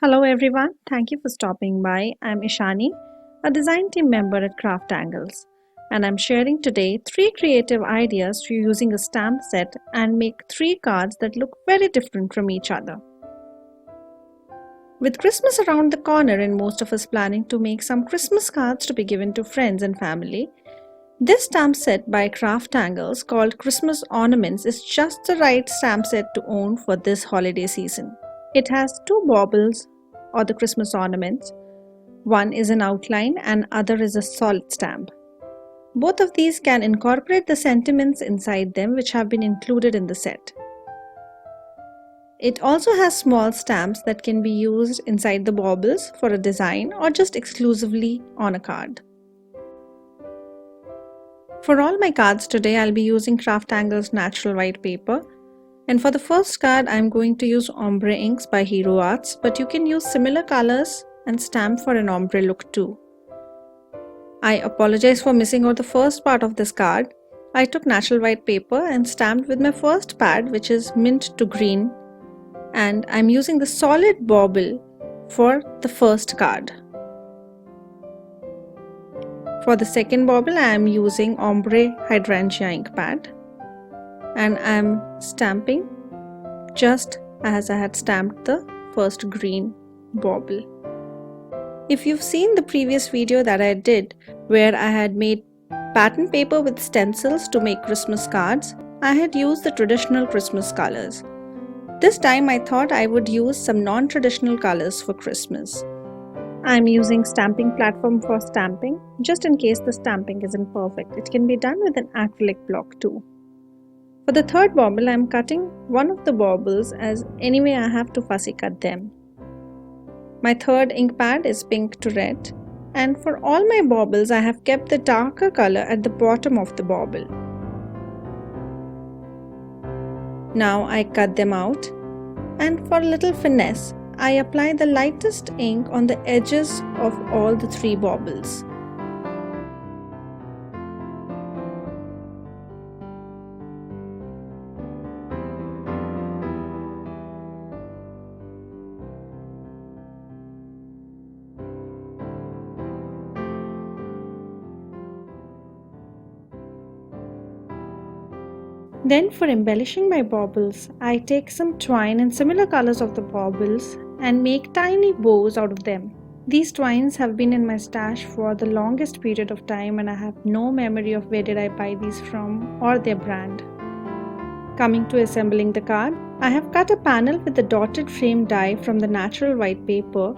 Hello everyone, thank you for stopping by. I'm Ishani, a design team member at CrafTangles, and I'm sharing today 3 creative ideas for using a stamp set and make 3 cards that look very different from each other. With Christmas around the corner and most of us planning to make some Christmas cards to be given to friends and family, this stamp set by CrafTangles called Christmas Ornaments is just the right stamp set to own for this holiday season. It has 2 baubles or the Christmas ornaments. One is an outline and other is a solid stamp. Both of these can incorporate the sentiments inside them which have been included in the set. It also has small stamps that can be used inside the baubles for a design or just exclusively on a card. For all my cards today, I'll be using CrafTangles natural white paper. And for the first card, I'm going to use Ombre inks by Hero Arts, but you can use similar colors and stamp for an ombre look too. I apologize for missing out the first part of this card. I took natural white paper and stamped with my first pad, which is mint to green, and I'm using the solid bauble for the first card. For the second bauble, I am using Ombre hydrangea ink pad, and I am stamping just as I had stamped the first green bauble. If you've seen the previous video that I did where I had made pattern paper with stencils to make Christmas cards, I had used the traditional Christmas colors. This time I thought I would use some non-traditional colors for Christmas. I'm using stamping platform for stamping, just in case the stamping isn't perfect. It can be done with an acrylic block too. For the third bauble, I'm cutting one of the baubles as anyway I have to fussy cut them. My third ink pad is pink to red, and for all my baubles I have kept the darker color at the bottom of the bauble. Now I cut them out, and for a little finesse, I apply the lightest ink on the edges of all the 3 baubles. Then for embellishing my baubles, I take some twine in similar colors of the baubles and make tiny bows out of them. These twines have been in my stash for the longest period of time and I have no memory of where did I buy these from or their brand. Coming to assembling the card, I have cut a panel with the dotted frame die from the natural white paper,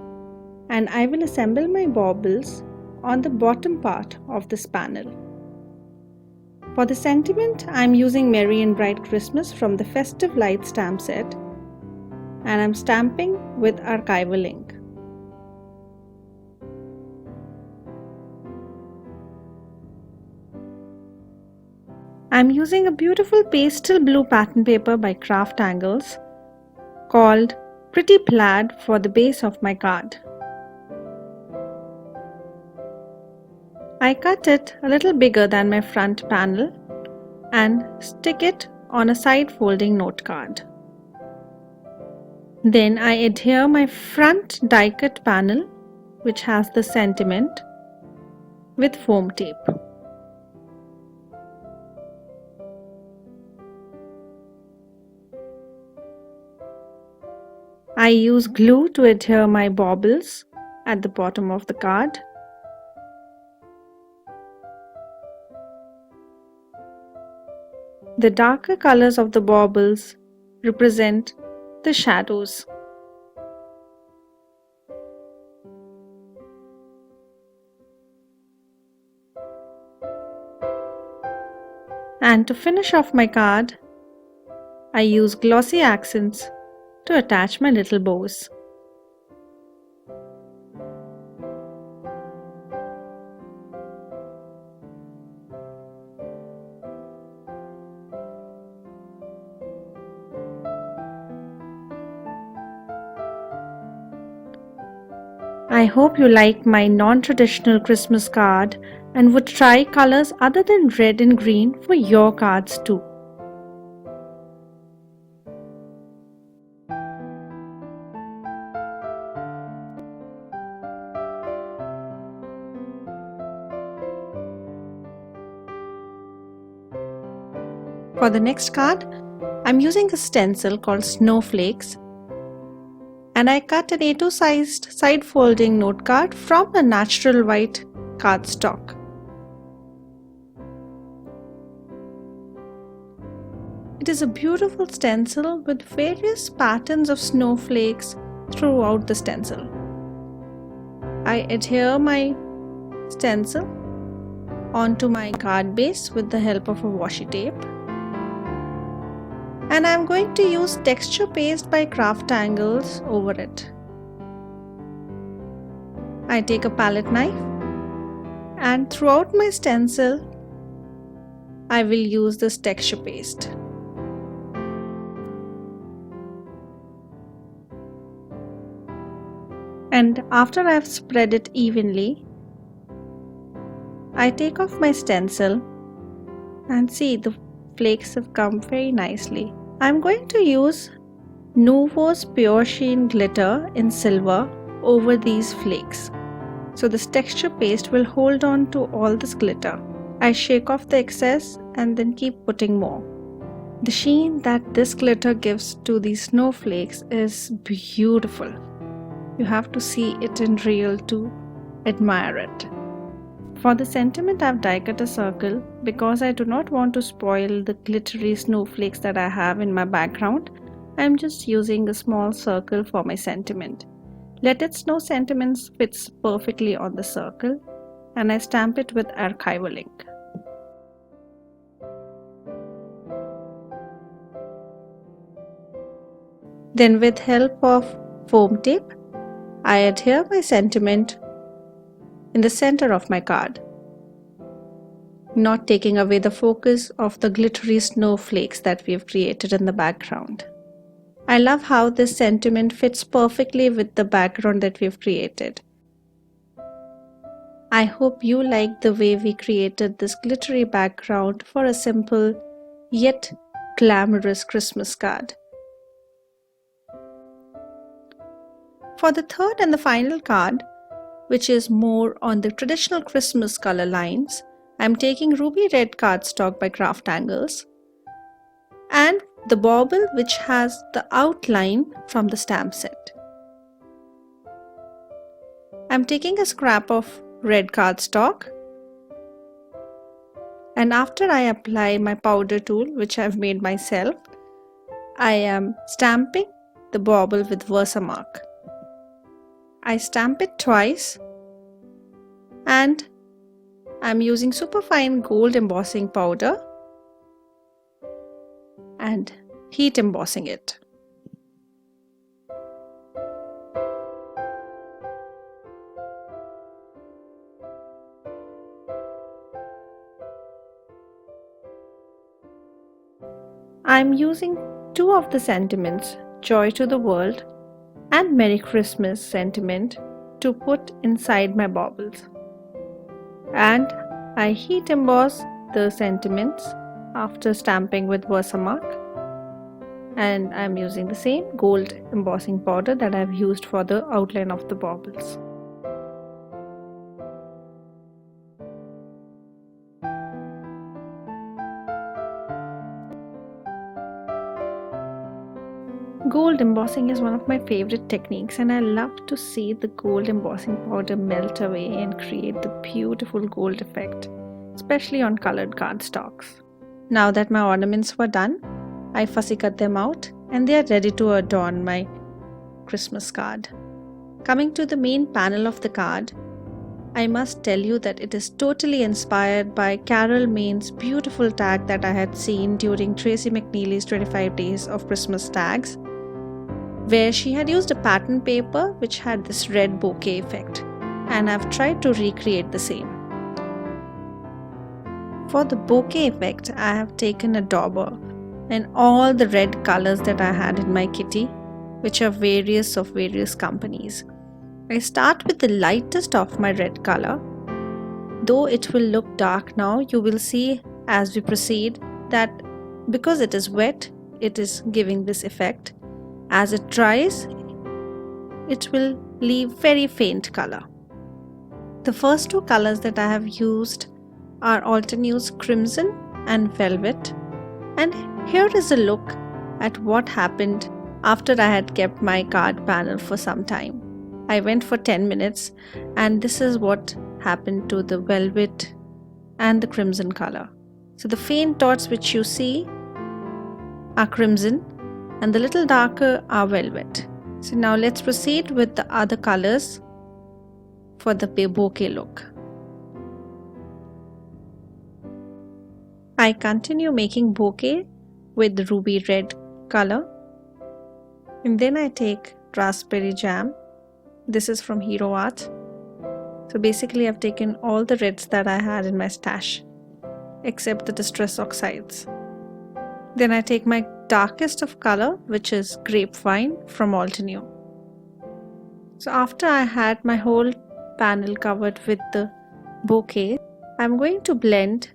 and I will assemble my baubles on the bottom part of this panel. For the sentiment, I am using Merry and Bright Christmas from the Festive Light stamp set, and I am stamping with archival ink. I am using a beautiful pastel blue pattern paper by CrafTangles called Pretty Plaid for the base of my card. I cut it a little bigger than my front panel and stick it on a side folding note card. Then I adhere my front die cut panel, which has the sentiment, with foam tape. I use glue to adhere my baubles at the bottom of the card. The darker colors of the baubles represent the shadows. And to finish off my card, I use glossy accents to attach my little bows. I hope you like my non-traditional Christmas card and would try colors other than red and green for your cards too. For the next card, I'm using a stencil called Snowflakes, and I cut an A2 sized side folding note card from a natural white cardstock. It is a beautiful stencil with various patterns of snowflakes throughout the stencil. I adhere my stencil onto my card base with the help of a washi tape. And I'm going to use texture paste by CrafTangles over it. I take a palette knife and throughout my stencil, I will use this texture paste. And after I've spread it evenly, I take off my stencil and see the flakes have come very nicely. I'm going to use Nuvo's Pure Sheen Glitter in silver over these flakes. So this texture paste will hold on to all this glitter. I shake off the excess and then keep putting more. The sheen that this glitter gives to these snowflakes is beautiful. You have to see it in real to admire it. For the sentiment, I've die cut a circle because I do not want to spoil the glittery snowflakes that I have in my background. I'm just using a small circle for my sentiment. Let It Snow sentiments fits perfectly on the circle, and I stamp it with archival ink. Then with help of foam tape, I adhere my sentiment in the center of my card, not taking away the focus of the glittery snowflakes that we have created in the background. I love how this sentiment fits perfectly with the background that we have created. I hope you like the way we created this glittery background for a simple yet glamorous Christmas card. For the third and the final card, which is more on the traditional Christmas color lines, I'm taking Ruby Red cardstock by CrafTangles and the bauble which has the outline from the stamp set. I'm taking a scrap of red cardstock, and after I apply my powder tool, which I've made myself, I am stamping the bauble with Versamark. I stamp it twice and I'm using superfine gold embossing powder and heat embossing it. I'm using two of the sentiments, Joy to the World and Merry Christmas sentiment, to put inside my baubles. And I heat emboss the sentiments after stamping with Versamark, and I'm using the same gold embossing powder that I've used for the outline of the baubles. Gold embossing is one of my favorite techniques, and I love to see the gold embossing powder melt away and create the beautiful gold effect, especially on colored cardstocks. Now that my ornaments were done, I fussy cut them out and they are ready to adorn my Christmas card. Coming to the main panel of the card, I must tell you that it is totally inspired by Carol Main's beautiful tag that I had seen during Tracy McNeely's 25 Days of Christmas Tags, where she had used a pattern paper which had this red bokeh effect, and I've tried to recreate the same. For the bokeh effect, I have taken a dauber and all the red colors that I had in my kitty, which are various companies. I start with the lightest of my red color. Though it will look dark now, you will see as we proceed that because it is wet, it is giving this effect. As it dries, it will leave very faint color. The first two colors that I have used are Altenews Crimson and Velvet, And here is a look at what happened after I had kept my card panel for some time. I went for 10 minutes and this is what happened to the velvet and the crimson color. So the faint dots which you see are crimson and the little darker are velvet. So now let's proceed with the other colors for the bouquet look. I continue making bouquet with ruby red color, and then I take raspberry jam. This is from Hero Art. So basically I've taken all the reds that I had in my stash except the distress oxides. Then I take my darkest of color, which is grapevine from Altenio. So after I had my whole panel covered with the bouquet, I'm going to blend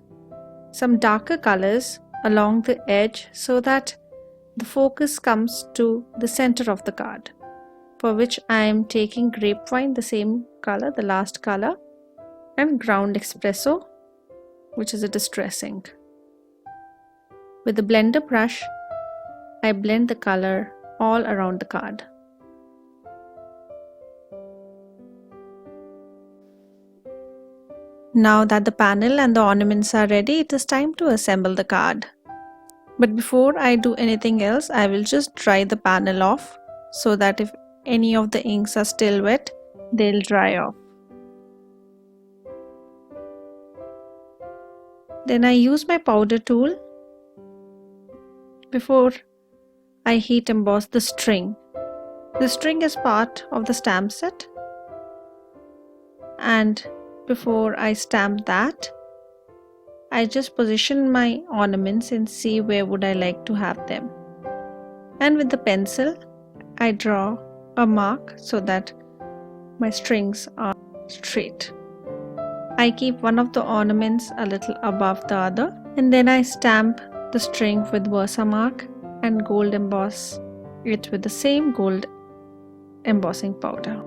some darker colors along the edge so that the focus comes to the center of the card, for which I am taking grapevine, the same color, the last color, and ground espresso, which is a distress ink. With the blender brush, I blend the color all around the card. Now that the panel and the ornaments are ready, it is time to assemble the card. But before I do anything else, I will just dry the panel off so that if any of the inks are still wet, they'll dry off. Then I use my powder tool before I heat emboss the string. The string is part of the stamp set, and before I stamp that, I just position my ornaments and see where would I like to have them. And with the pencil, I draw a mark so that my strings are straight. I keep one of the ornaments a little above the other, and then I stamp the string with Versamark and gold emboss it with the same gold embossing powder.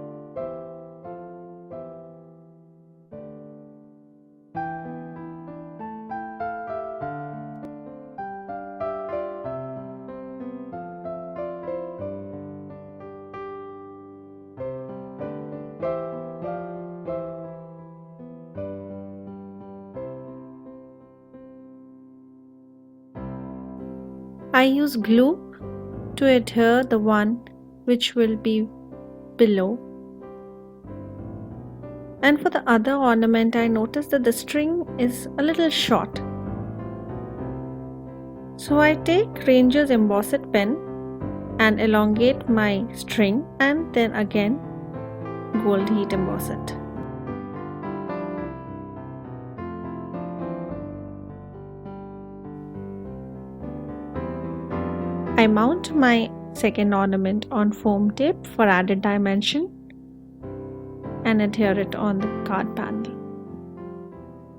I use glue to adhere the one which will be below. And for the other ornament, I noticed that the string is a little short. So I take Ranger's embossed pen and elongate my string and then again gold heat emboss it. I mount my second ornament on foam tape for added dimension and adhere it on the card panel.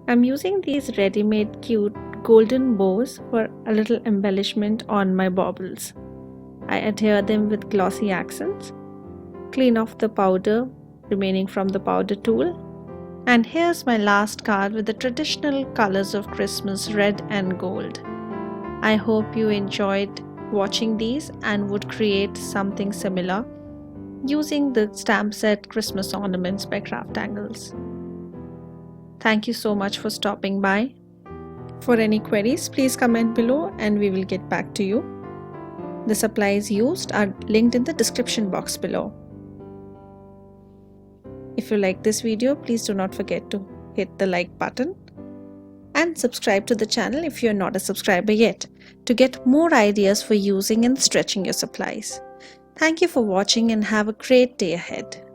I'm using these ready-made cute golden bows for a little embellishment on my baubles. I adhere them with glossy accents, clean off the powder remaining from the powder tool, and here's my last card with the traditional colors of Christmas, red and gold. I hope you enjoyed watching these and would create something similar using the stamp set Christmas Ornaments by CrafTangles. Thank you so much for stopping by. For any queries, please comment below and we will get back to you. The supplies used are linked in the description box below. If you like this video, please do not forget to hit the like button and subscribe to the channel if you're not a subscriber yet to get more ideas for using and stretching your supplies. Thank you for watching and have a great day ahead.